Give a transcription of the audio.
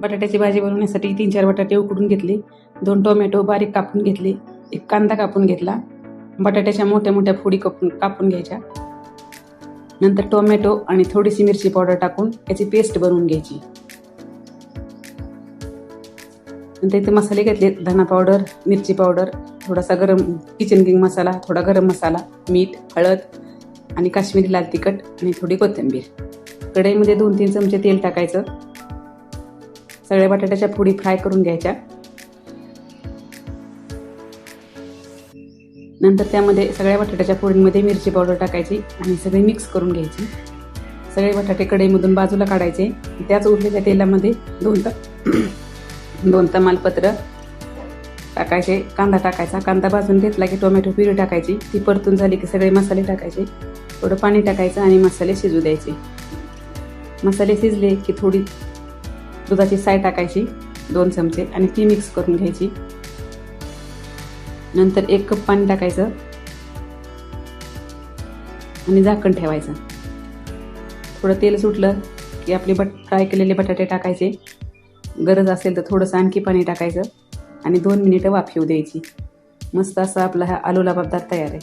बटाट्याची भाजी बनवण्यासाठी 3-4 बटाटे उकडून घेतले, 2 टोमॅटो बारीक कापून घेतले, 1 कांदा कापून घेतला, बटाट्याच्या मोठ्या मोठ्या फोडी कापून घ्यायच्या. नंतर टोमॅटो आणि थोडीशी मिरची पावडर टाकून याची पेस्ट बनवून घ्यायची. नंतर इथे मसाले घेतले, धना पावडर, मिरची पावडर, थोडासा किचन किंग मसाला, थोडा गरम मसाला, मीठ, हळद आणि काश्मीरी लाल तिखट आणि थोडी कोथिंबीर. कढईमध्ये 2-3 चमचे तेल टाकायचं. सगळ्या बटाट्याच्या फोडी फ्राय करून घ्यायच्या. नंतर त्यामध्ये सगळ्या बटाट्याच्या फोडींमध्ये मिरची पावडर टाकायची आणि सगळे मिक्स करून घ्यायची. सगळे बटाटे कढईमधून बाजूला काढायचे. त्याच उरलेल्या तेलामध्ये 2 तमालपत्र टाकायचे, कांदा टाकायचा. कांदा भाजून घेतला की टोमॅटो प्युरी टाकायची. ती परतून झाली की सगळे मसाले टाकायचे. थोडं पाणी टाकायचं आणि मसाले शिजू द्यायचे. मसाले शिजले की थोडी दुधाची साय टाकायची 2 चमचे आणि ती मिक्स करून घ्यायची. नंतर 1 कप पाणी टाकायचं आणि झाकण ठेवायचं. थोडं तेल सुटलं की आपले फ्राय केलेले बटाटे टाकायचे. गरज असेल तर थोडंसं आणखी पाणी टाकायचं आणि 2 मिनिटं वाफ येऊ द्यायची. मस्त असा आपला हा आलू लबाबदार तयार आहे.